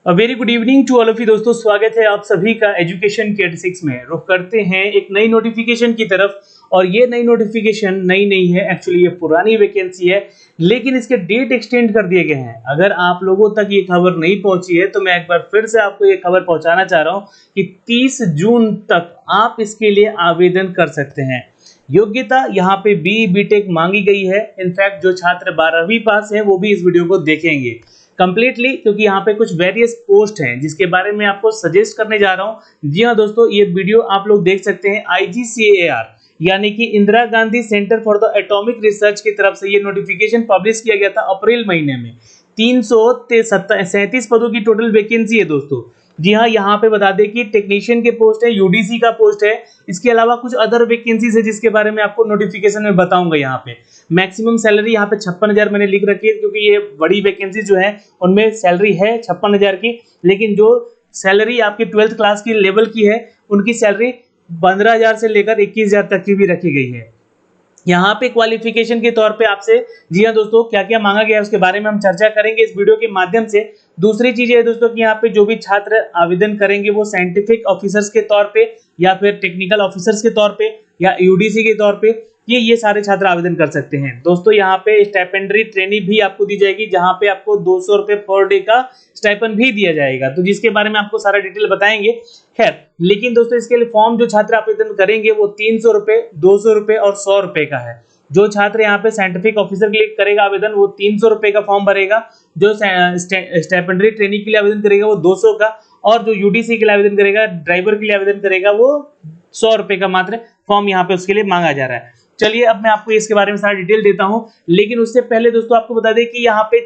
Very good evening to all of you दोस्तों, स्वागत है आप सभी का एजुकेशन के 86 में। रुख करते हैं एक नई नोटिफिकेशन की तरफ। और ये नई नोटिफिकेशन नई नहीं है, एक्चुअली ये पुरानी वैकेंसी है, लेकिन इसके डेट एक्सटेंड कर दिए गए हैं। अगर आप लोगों तक ये खबर नहीं पहुंची है तो मैं एक बार फिर से आपको ये खबर पहुंचाना चाह रहा हूँ कि 30 जून तक आप इसके लिए आवेदन कर सकते हैं। योग्यता यहाँ पे बीटेक मांगी गई है। इनफैक्ट जो छात्र 12वीं पास है वो भी इस वीडियो को देखेंगे कंप्लीटली, क्योंकि यहाँ पे कुछ वेरियस पोस्ट हैं जिसके बारे में आपको सजेस्ट करने जा रहा हूँ। जी हाँ दोस्तों, ये वीडियो आप लोग देख सकते हैं। IGCAR यानी कि Indira Gandhi centre for the atomic research की तरफ से ये नोटिफिकेशन पब्लिश किया गया था अप्रैल महीने में। 337 पदों की टोटल वैकेंसी है दोस्तों। जी हाँ, यहाँ पे बता दें कि टेक्नीशियन के पोस्ट है, यूडीसी का पोस्ट है, इसके अलावा कुछ अदर वैकेंसीज है जिसके बारे में आपको नोटिफिकेशन में बताऊंगा। यहाँ पे मैक्सिमम सैलरी यहाँ पे 56,000 मैंने लिख रखी है, क्योंकि ये बड़ी वैकेंसी जो है उनमें सैलरी है 56,000 की, लेकिन जो सैलरी आपकी 12th क्लास की लेवल की है उनकी सैलरी 15,000 से लेकर 21,000 तक की भी रखी गई है। यहाँ पे क्वालिफिकेशन के तौर पे आपसे, जी हाँ दोस्तों, क्या क्या मांगा गया है उसके बारे में हम चर्चा करेंगे इस वीडियो के माध्यम से। दूसरी चीज है दोस्तों कि यहाँ पे जो भी छात्र आवेदन करेंगे वो साइंटिफिक ऑफिसर्स के तौर पे या फिर टेक्निकल ऑफिसर्स के तौर पे या यूडीसी के तौर पे ये सारे छात्र आवेदन कर सकते हैं। दोस्तों यहाँ पे स्टाइपेंडरी ट्रेनिंग भी आपको दी जाएगी, जहाँ पे आपको 200 रुपए पर डे का स्टाइपेंड भी दिया जाएगा, तो जिसके बारे में आपको सारा डिटेल बताएंगे। खैर, लेकिन दोस्तों इसके लिए फॉर्म जो छात्र आवेदन करेंगे वो 300 रुपए, 200 रुपए और 100 रुपए का है। जो छात्र यहाँ पे साइंटिफिक ऑफिसर के लिए करेगा आवेदन वो 300 रुपए का फॉर्म भरेगा, जो स्टाइपेंडरी ट्रेनिंग के लिए आवेदन करेगा वो 200 का, और जो यूडीसी के लिए आवेदन करेगा, ड्राइवर के लिए आवेदन करेगा, वो 100 रुपए का मात्र फॉर्म यहाँ पे उसके लिए मांगा जा रहा है। चलिए अब मैं आपको इसके बारे में सारा डिटेल देता हूं, लेकिन उससे पहले दोस्तों आपको बता दें कि यहाँ पे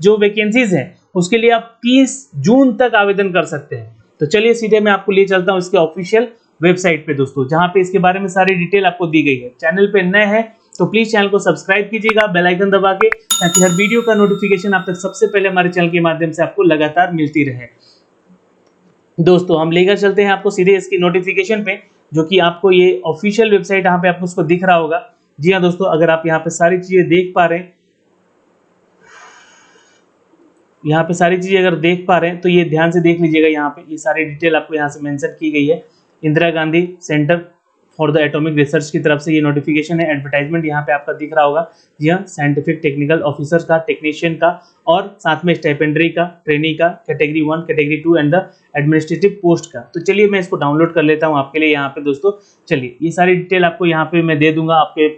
जो वैकेंसीज है उसके लिए आप 30 जून तक आवेदन कर सकते हैं। तो चलिए सीधे मैं आपको ले चलता हूं इसके ऑफिशियल वेबसाइट पे दोस्तों, जहां पे इसके बारे में सारी डिटेल आपको दी गई है। चैनल पे नए हैं तो प्लीज चैनल को सब्सक्राइब कीजिएगा बेल आइकन दबा के, ताकि हर वीडियो का नोटिफिकेशन आप तक सबसे पहले हमारे चैनल के माध्यम से आपको लगातार मिलती रहे। दोस्तों हम लेकर चलते हैं आपको सीधे इसकी नोटिफिकेशन पे, जो कि आपको ये ऑफिशियल वेबसाइट यहाँ पे आपको उसको दिख रहा होगा। जी हाँ दोस्तों, अगर आप यहाँ पे सारी चीजें देख पा रहे हैं, यहाँ पे सारी चीजें अगर देख पा रहे हैं तो ये ध्यान से देख लीजिएगा। यहाँ पे ये सारी डिटेल आपको यहाँ से मेंशन की गई है। Indira Gandhi centre for the atomic research की तरफ से ये नोटिफिकेशन है। एडवर्टाइजमेंट यहाँ पे आपका दिख रहा होगा। जी हाँ, साइंटिफिक टेक्निकल ऑफिसर का, टेक्नीशियन का, और साथ में स्टाइपेंडरी का, ट्रेनी का, category 1, category 2 and the administrative post का। तो चलिए मैं इसको डाउनलोड कर लेता हूँ आपके लिए यहाँ पे दोस्तों। चलिए ये सारी डिटेल आपको यहाँ पे मैं दे दूंगा आपके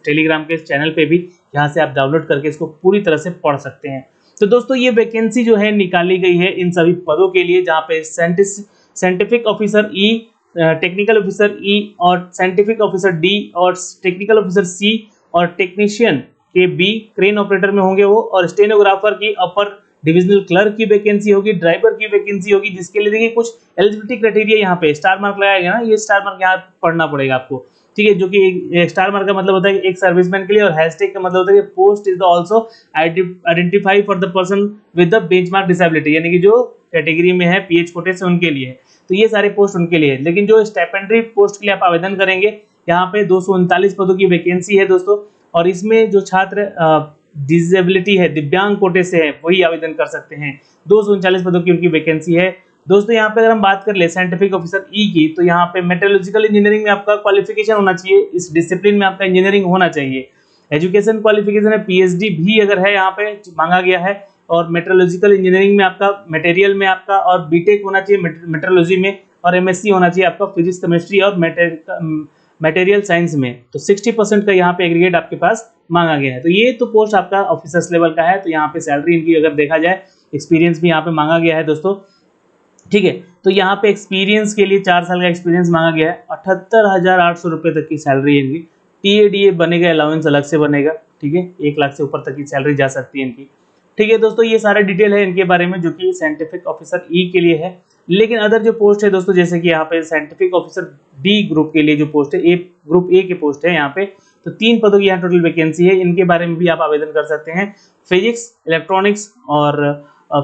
टेलीग्राम के चैनल पे भी, यहाँ से आप डाउनलोड करके इसको पूरी तरह से पढ़ सकते हैं। तो दोस्तों ये वैकेंसी जो है निकाली गई है इन सभी पदों के लिए, जहाँ पे साइंटिफिक ऑफिसर ई, टेक्निकल ऑफिसर ई और साइंटिफिक ऑफिसर डी और टेक्निकल ऑफिसर सी और टेक्नीशियन के बी, क्रेन ऑपरेटर में होंगे वो, और स्टेनोग्राफर की अपर डिविजनल क्लर्क की वैकेंसी होगी, ड्राइवर की वैकेंसी होगी, जिसके लिए देखिए कुछ एलिजिबिलिटी क्राइटेरिया यहाँ पे स्टार मार्क लगाया गया ना, ये स्टार मार्क यहाँ पढ़ना पड़ेगा आपको, ठीक है। जो कि स्टार मार्क का मतलब होता है कि एक सर्विसमैन के लिए, और हैशटैग का मतलब होता है कि post is also identify for the person with the benchmark disability, यानी कि जो कैटेगरी में है पीएच कोटे से उनके लिए है। तो ये सारे पोस्ट उनके लिए है। लेकिन जो स्टाइपेंडरी पोस्ट के लिए आप आवेदन करेंगे, यहाँ पे 239 पदों की वैकेंसी है दोस्तों, और इसमें जो छात्र डिसेबिलिटी है, दिव्यांग कोटे से है, वही आवेदन कर सकते हैं। 239 पदों की उनकी वैकेंसी है दोस्तों। यहाँ पे अगर हम बात कर ले साइंटिफिक ऑफिसर ई की, तो यहाँ पे मेट्रोलॉजिकल इंजीनियरिंग में आपका क्वालिफिकेशन होना चाहिए, इस डिसिप्लिन में आपका इंजीनियरिंग होना चाहिए। एजुकेशन क्वालिफिकेशन है, पीएचडी भी अगर है यहाँ पे मांगा गया है, और मेट्रोलॉजिकल इंजीनियरिंग में आपका, मटेरियल में आपका, और बीटेक होना चाहिए मेट्रोलॉजी में, और एमएससी होना चाहिए आपका फिजिक्स, केमिस्ट्री और मटेरियल साइंस में। तो 60% का यहाँ पे एग्रीगेट आपके पास मांगा गया है। तो ये तो पोस्ट आपका ऑफिसर्स लेवल का है। तो यहाँ पे सैलरी इनकी अगर देखा जाए, एक्सपीरियंस भी यहाँ पे मांगा गया है दोस्तों, ठीक है। तो यहाँ पे एक्सपीरियंस के लिए 4 साल का एक्सपीरियंस मांगा गया है। 78,800 रुपये तक की सैलरी है इनकी। टीएडीए बनेगा, अलाउंस अलग से बनेगा, ठीक है। 1 लाख से ऊपर तक की सैलरी जा सकती है इनकी, ठीक है दोस्तों। ये सारा डिटेल है इनके बारे में, जो कि साइंटिफिक ऑफिसर ई के लिए है। लेकिन अदर जो पोस्ट है दोस्तों, जैसे कि यहाँ पे साइंटिफिक ऑफिसर डी ग्रुप के लिए जो पोस्ट है, ग्रुप ए के पोस्ट है यहाँ पे, तो 3 पदों की यहाँ टोटल वैकेंसी है। इनके बारे में भी आप आवेदन कर सकते हैं। फिजिक्स, इलेक्ट्रॉनिक्स और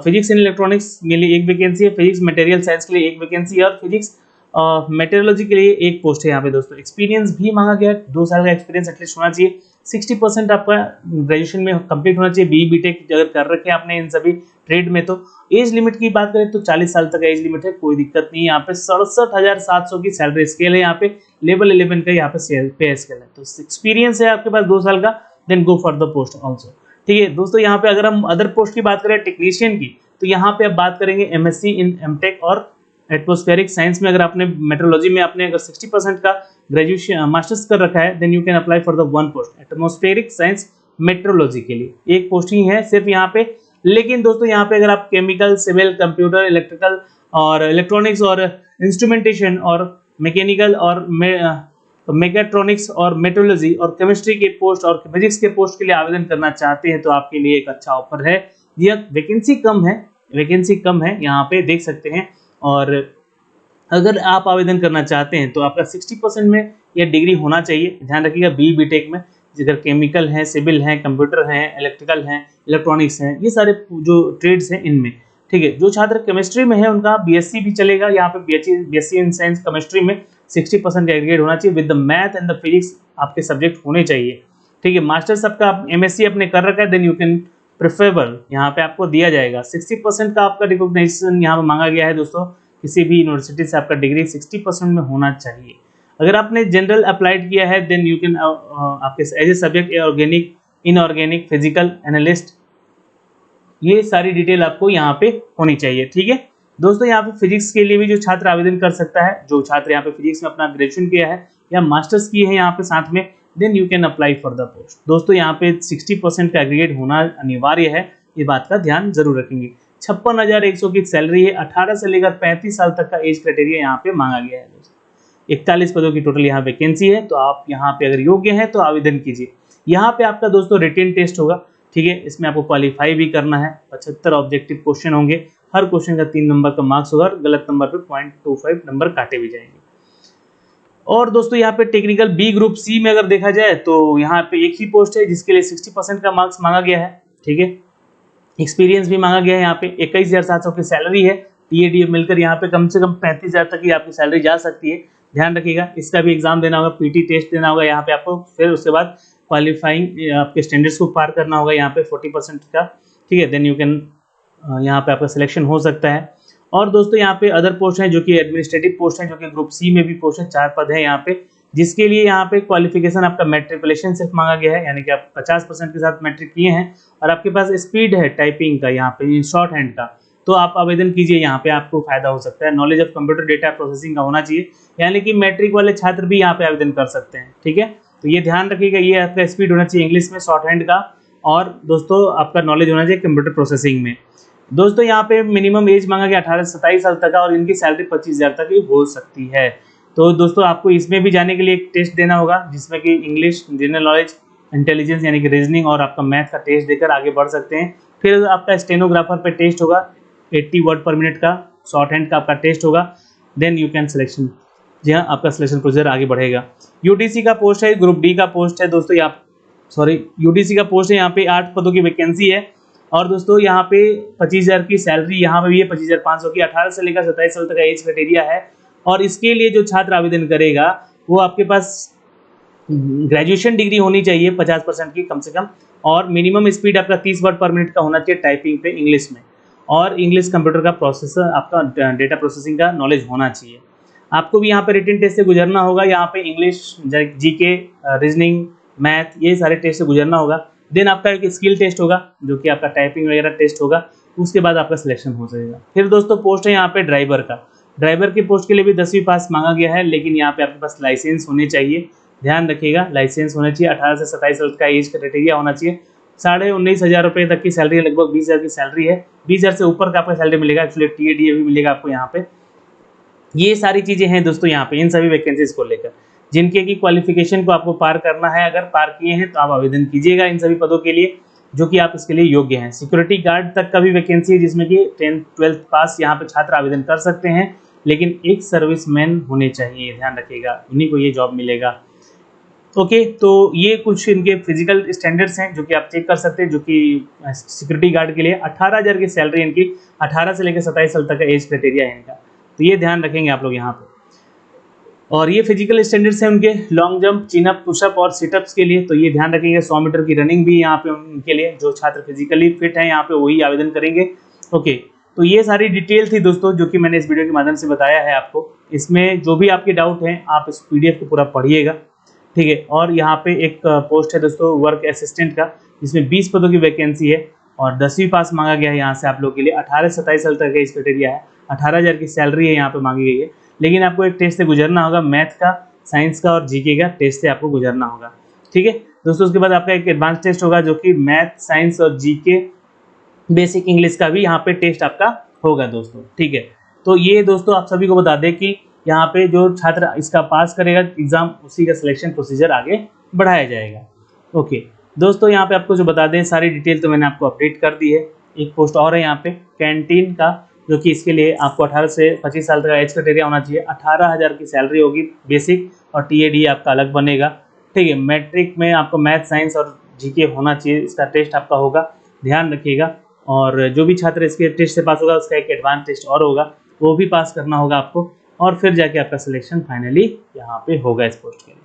फिजिक्स एंड इलेक्ट्रॉनिक्स के लिए 1 वैकेंसी है, फिजिक्स मटेरियल साइंस के लिए 1 वैकेंसी है, और फिजिक्स मेटेरोलॉजी के लिए एक पोस्ट है यहाँ पे दोस्तों। एक्सपीरियंस भी मांगा गया है, 2 साल का एक्सपीरियंस एटलीस्ट होना चाहिए। 60% आपका ग्रेजुएशन में कंप्लीट होना चाहिए। बीई बीटेक अगर कर रखे हैं आपने इन सभी ट्रेड में। तो एज लिमिट की बात करें तो 40 साल तक एज लिमिट है, कोई दिक्कत नहीं है। यहाँ पे 67,700 की सैलरी स्केल है, यहाँ पे लेवल 11 का यहाँ पे पे स्केल है। तो एक्सपीरियंस है आपके पास 2 साल का, then go for the post also. ठीक है दोस्तों, यहाँ पे अगर हम अदर पोस्ट की बात करें टेक्नीशियन की, तो यहाँ पे आप बात करेंगे एमएससी इन एमटेक और एटमॉस्फेरिक साइंस में। अगर आपने मेट्रोलॉजी में आपने अगर 60% का ग्रेजुएशन मास्टर्स कर रखा है, then you can apply for the one post atmospheric science meteorology के लिए। एक पोस्ट ही है सिर्फ यहाँ पे। लेकिन दोस्तों यहाँ पे अगर आप केमिकल, सिविल, कंप्यूटर, इलेक्ट्रिकल और इलेक्ट्रॉनिक्स और इंस्ट्रूमेंटेशन और मैकेनिकल और मेगाट्रॉनिक्स और मेट्रोलॉजी और केमिस्ट्री के पोस्ट और फिजिक्स के पोस्ट के लिए आवेदन करना चाहते हैं, तो आपके लिए एक अच्छा ऑफर है। यह वैकेंसी कम है यहाँ पे देख सकते हैं। और अगर आप आवेदन करना चाहते हैं तो आपका 60% में यह डिग्री होना चाहिए। ध्यान रखिएगा बीई बीटेक में अगर केमिकल है, सिविल है, कंप्यूटर है, इलेक्ट्रिकल है, इलेक्ट्रॉनिक्स है, ये सारे जो ट्रेड्स हैं इनमें। ठीक है, जो छात्र केमिस्ट्री में है उनका बीएससी भी चलेगा। यहाँ पे बीएससी इन साइंस केमिस्ट्री में 60% का एग्रीगेट होना चाहिए with the math and the physics आपके सब्जेक्ट होने चाहिए। ठीक है, मास्टर्स आपका एमएससी आपने कर रखा है, देन यू कैन प्रेफरेबल यहाँ पे आपको दिया जाएगा। 60% का आपका रिकॉग्निशन यहाँ पे मांगा गया है दोस्तों। किसी भी यूनिवर्सिटी से आपका डिग्री 60% में होना चाहिए। अगर आपने जनरल अप्लाइड किया है, देन यू कैन आपके as a subject organic, inorganic, physical analyst, ये सारी डिटेल आपको यहाँ पे होनी चाहिए। ठीक है दोस्तों, यहाँ पे फिजिक्स के लिए भी जो छात्र आवेदन कर सकता है, जो छात्र यहाँ पे फिजिक्स में अपना ग्रेजुएशन किया है या मास्टर्स किए हैं यहाँ पे साथ में, then you can apply for the post. दोस्तों यहाँ पे 60% का एग्रीगेट होना अनिवार्य है, ये बात का ध्यान जरूर रखेंगे। 56,100 की सैलरी है। 18 से लेकर 35 साल तक का एज क्राइटेरिया यहाँ पे मांगा गया है दोस्तों। 41 पदों की टोटल यहाँ वैकेंसी है, तो आप यहाँ पे अगर योग्य हैं तो आवेदन कीजिए। यहाँ पे आपका दोस्तों रिटेन टेस्ट होगा। ठीक है, इसमें आपको क्वालिफाई भी करना है। 75 ऑब्जेक्टिव क्वेश्चन होंगे, हर क्वेश्चन का 3 नंबर का मार्क्स होगा और गलत नंबर पे 0.25 नंबर काटे भी जाएंगे। और दोस्तों यहाँ पे टेक्निकल बी ग्रुप सी में अगर देखा जाए तो यहाँ पे एक ही पोस्ट है जिसके लिए 60% का मार्क्स मांगा गया है। ठीक है, एक्सपीरियंस भी मांगा गया है। यहाँ पे 21,700 की सैलरी है। टीएडीए मिलकर यहाँ पे कम से कम 35,000 तक की आपकी सैलरी जा सकती है। ध्यान रखिएगा, इसका भी एग्जाम देना होगा, पीटी टेस्ट देना होगा यहाँ पे आपको। फिर उसके बाद क्वालिफाइंग आपके स्टैंडर्ड्स को पार करना होगा यहाँ पे 40% का। ठीक है, देन यू कैन यहाँ पे आपका सिलेक्शन हो सकता है। और दोस्तों यहाँ पे अदर पोस्ट हैं जो कि एडमिनिस्ट्रेटिव पोस्ट हैं, जो कि ग्रुप सी में भी पोस्ट है। 4 पद है यहाँ पे, जिसके लिए यहाँ पे क्वालिफिकेशन आपका मैट्रिकुलेशन सिर्फ मांगा गया है, यानी कि आप 50% के साथ मैट्रिक किए हैं और आपके पास स्पीड है टाइपिंग का यहाँ पे शॉर्ट हैंड का, तो आप आवेदन कीजिए। यहाँ पे आपको फायदा हो सकता है। Knowledge of computer data processing का होना चाहिए, यानी कि मैट्रिक वाले छात्र भी यहाँ पे आवेदन कर सकते हैं। ठीक है, तो ये ध्यान रखिएगा, ये आपका स्पीड होना चाहिए इंग्लिश में शॉर्ट हैंड का, और दोस्तों आपका नॉलेज होना चाहिए कंप्यूटर प्रोसेसिंग में। दोस्तों यहाँ पे मिनिमम एज मांगा गया 18 से 27 साल तक का, और इनकी सैलरी 25,000 तक की हो सकती है। तो दोस्तों आपको इसमें भी जाने के लिए एक टेस्ट देना होगा, जिसमें कि इंग्लिश, जनरल नॉलेज, इंटेलिजेंस यानी कि रीजनिंग और आपका मैथ का टेस्ट देकर आगे बढ़ सकते हैं। फिर आपका स्टेनोग्राफर पे टेस्ट होगा 80 वर्ड पर मिनट का, शॉर्ट हैंड का आपका टेस्ट होगा, देन यू कैन सिलेक्शन। जी हाँ, आपका सिलेक्शन प्रोसीजर आगे बढ़ेगा। यूटीसी का पोस्ट है, ग्रुप डी का पोस्ट है दोस्तों। यूटीसी का पोस्ट है, यहाँ पे 8 पदों की वैकेंसी है। और दोस्तों यहाँ पे 25,000 की सैलरी यहाँ पे भी है, 25,500 की। 18 से लेकर 27 साल तक का एज क्राइटेरिया है। और इसके लिए जो छात्र आवेदन करेगा वो आपके पास ग्रेजुएशन डिग्री होनी चाहिए 50% की कम से कम, और मिनिमम स्पीड आपका 30 वर्ड पर मिनट का होना चाहिए टाइपिंग पे इंग्लिश में, और इंग्लिश कंप्यूटर का प्रोसेसर आपका डेटा प्रोसेसिंग का नॉलेज होना चाहिए। आपको भी यहाँ पे रिटन टेस्ट से गुजरना होगा। यहाँ पे इंग्लिश, जीके, रीजनिंग, मैथ, ये सारे टेस्ट से गुजरना होगा। देन आपका एक स्किल टेस्ट होगा जो कि आपका टाइपिंग वगैरह टेस्ट होगा, उसके बाद आपका सिलेक्शन हो जाएगा। फिर दोस्तों पोस्ट है यहाँ पे ड्राइवर का। ड्राइवर की पोस्ट के लिए भी 10वीं पास मांगा गया है, लेकिन यहाँ पे आपके पास लाइसेंस होने चाहिए। ध्यान रखिएगा, लाइसेंस होना चाहिए। 18 से 27 साल का एज क्राइटेरिया होना चाहिए। 19,500 रुपये तक की सैलरी है, लगभग 20,000 की सैलरी है। 20,000 से ऊपर का आपका सैलरी मिलेगा। एक्चुअली टीएडीए भी मिलेगा आपको यहाँ पे। ये सारी चीज़ें हैं दोस्तों यहाँ पे इन सभी वैकेंसीज को लेकर, जिनके की क्वालिफिकेशन को आपको पार करना है। अगर पार किए हैं तो आप आवेदन कीजिएगा इन सभी पदों के लिए, जो कि आप इसके लिए योग्य हैं। सिक्योरिटी गार्ड तक का भी वैकेंसी है, जिसमें कि 10th-12th पास यहाँ पे छात्र आवेदन कर सकते हैं, लेकिन एक सर्विसमैन होने चाहिए। ध्यान रखिएगा, उन्हीं को ये जॉब मिलेगा। ओके, तो ये कुछ इनके फिजिकल स्टैंडर्ड्स हैं जो कि आप चेक कर सकते हैं, जो कि सिक्योरिटी गार्ड के लिए 18,000 की सैलरी इनकी, 18 से लेकर 27 साल तक का एज क्राइटेरिया है इनका, तो ये ध्यान रखेंगे आप लोग यहाँ पे। और ये फिजिकल स्टैंडर्ड्स हैं उनके लॉन्ग जंप, चिनअप, पुशअप और सिटअप्स के लिए। तो ये ध्यान रखिएगा 100 मीटर की रनिंग भी यहाँ पे उनके लिए, जो छात्र फिजिकली फिट हैं यहाँ पे वही आवेदन करेंगे। ओके, तो ये सारी डिटेल थी दोस्तों जो कि मैंने इस वीडियो के माध्यम से बताया है आपको। इसमें जो भी आपके डाउट हैं आप इस PDF को पूरा पढ़िएगा, ठीक है। और यहाँ पे एक पोस्ट है दोस्तों वर्क असिस्टेंट का, जिसमें 20 पदों की वैकेंसी है और 10वीं पास मांगा गया है यहाँ से आप लोग के लिए। 18 से 27 साल तक का इस क्राइटेरिया है, 18,000 की सैलरी है यहाँ पे मांगी गई है। लेकिन आपको एक टेस्ट से गुजरना होगा, मैथ का, साइंस का और जीके का टेस्ट से आपको गुजरना होगा, ठीक है दोस्तों। उसके बाद आपका एक एडवांस टेस्ट होगा जो कि मैथ, साइंस और जीके, बेसिक इंग्लिश का भी यहाँ पे टेस्ट आपका होगा दोस्तों, ठीक है। तो ये दोस्तों आप सभी को बता दें कि यहाँ पे जो छात्र इसका पास करेगा एग्जाम, उसी का सिलेक्शन प्रोसीजर आगे बढ़ाया जाएगा। ओके दोस्तों, यहाँ पे आपको जो बता दें सारी डिटेल तो मैंने आपको अपडेट कर दी है। एक पोस्ट और है यहाँ पे कैंटीन का, जो कि इसके लिए आपको 18 से 25 साल तक का एज क्राइटेरिया होना चाहिए। 18,000 की सैलरी होगी बेसिक, और TAD आपका अलग बनेगा, ठीक है। मैट्रिक में आपको मैथ, साइंस और जीके होना चाहिए, इसका टेस्ट आपका होगा, ध्यान रखिएगा। और जो भी छात्र इसके टेस्ट से पास होगा उसका एक एडवांस टेस्ट और होगा, वो भी पास करना होगा आपको, और फिर जाके आपका सिलेक्शन फाइनली यहाँ पे होगा इस पोस्ट के लिए।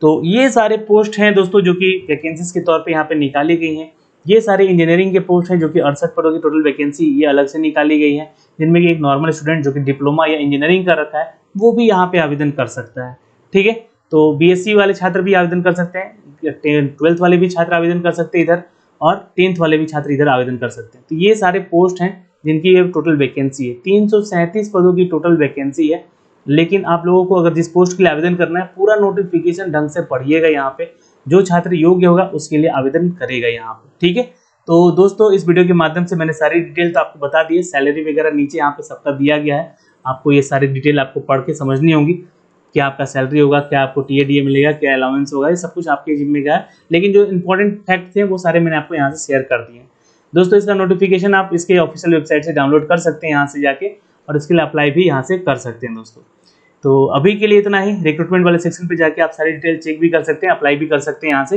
तो ये सारे पोस्ट हैं दोस्तों जो कि वैकेंसीज के तौर पे यहाँ पे निकाली गई हैं। ये सारे इंजीनियरिंग के पोस्ट हैं जो कि 68 पदों की टोटल वैकेंसी ये अलग से निकाली गई है, जिनमें कि एक नॉर्मल स्टूडेंट जो कि डिप्लोमा या इंजीनियरिंग कर रखा है वो भी यहाँ पे आवेदन कर सकता है, ठीक है। तो BSc वाले छात्र भी आवेदन कर सकते हैं, 12th वाले भी छात्र आवेदन कर सकते हैं इधर, और 10th वाले भी छात्र इधर आवेदन कर सकते हैं। तो ये सारे पोस्ट हैं जिनकी ये टोटल वैकेंसी है। 337 पदों की टोटल वैकेंसी है। लेकिन आप लोगों को अगर जिस पोस्ट के लिए आवेदन करना है, पूरा नोटिफिकेशन ढंग से पढ़िएगा। यहाँ पे जो छात्र योग्य होगा उसके लिए आवेदन करेगा यहाँ पे, ठीक है। तो दोस्तों इस वीडियो के माध्यम से मैंने सारी डिटेल तो आपको बता दी है, सैलरी वगैरह नीचे यहाँ पे सबका दिया गया है। आपको ये सारी डिटेल आपको पढ़ के समझनी होगी, क्या आपका सैलरी होगा, क्या आपको TAD मिलेगा, क्या अलाउंस होगा, ये सब कुछ आपके जिम्मे का है। लेकिन जो इंपॉर्टेंट फैक्ट थे वो सारे मैंने आपको यहाँ से शेयर कर दिए हैं दोस्तों। इसका नोटिफिकेशन आप इसके ऑफिशियल वेबसाइट से डाउनलोड कर सकते हैं यहाँ से जाके, और इसके लिए अप्लाई भी यहाँ से कर सकते हैं दोस्तों। तो अभी के लिए इतना ही। रिक्रूटमेंट वाले सेक्शन पे जाके आप सारी डिटेल चेक भी कर सकते हैं, अप्लाई भी कर सकते हैं यहाँ से,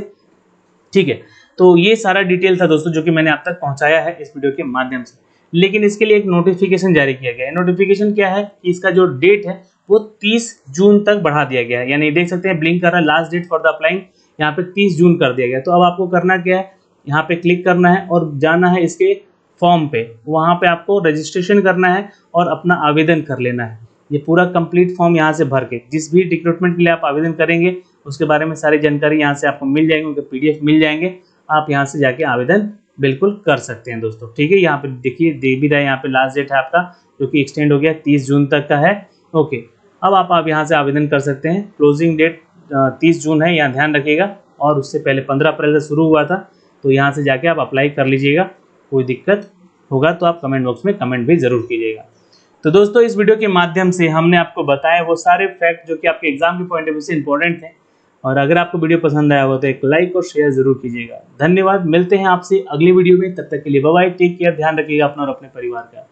ठीक है। तो ये सारा डिटेल था दोस्तों जो कि मैंने आप तक पहुंचाया है इस वीडियो के माध्यम से। लेकिन इसके लिए एक नोटिफिकेशन जारी किया गया है। नोटिफिकेशन क्या है कि इसका जो डेट है वो 30 जून तक बढ़ा दिया गया है। यानी देख सकते हैं ब्लिंक कर रहा है, last date for the applying यहाँ पे 30 जून कर दिया गया। तो अब आपको करना क्या है, यहाँ पे क्लिक करना है और जाना है इसके फॉर्म पे, वहाँ पे आपको रजिस्ट्रेशन करना है और अपना आवेदन कर लेना है। ये पूरा कंप्लीट फॉर्म यहाँ से भर के जिस भी रिक्रूटमेंट के लिए आप आवेदन करेंगे उसके बारे में सारी जानकारी यहाँ से आपको मिल जाएंगे, उनके PDF मिल जाएंगे। आप यहाँ से जाके आवेदन बिल्कुल कर सकते हैं दोस्तों, ठीक है। यहाँ पे देखिए दे भी रहा है, यहाँ पे लास्ट डेट है आपका जो कि एक्सटेंड हो गया 30 जून तक का है। ओके, अब आप यहाँ से आवेदन कर सकते हैं। क्लोजिंग डेट 30 जून है, यहाँ ध्यान रखिएगा। और उससे पहले 15 अप्रैल से शुरू हुआ था, तो यहाँ से जाके आप अप्लाई कर लीजिएगा। कोई दिक्कत होगा तो आप कमेंट बॉक्स में कमेंट भी जरूर कीजिएगा। तो दोस्तों इस वीडियो के माध्यम से हमने आपको बताया वो सारे फैक्ट जो कि आपके एग्जाम के पॉइंट ऑफ व्यू से इंपॉर्टेंट थे। और अगर आपको वीडियो पसंद आया हो तो एक लाइक और शेयर जरूर कीजिएगा। धन्यवाद, मिलते हैं आपसे अगली वीडियो में, तब तक के लिए बाय बाय, टेक केयर, ध्यान रखिएगा अपना और अपने परिवार का।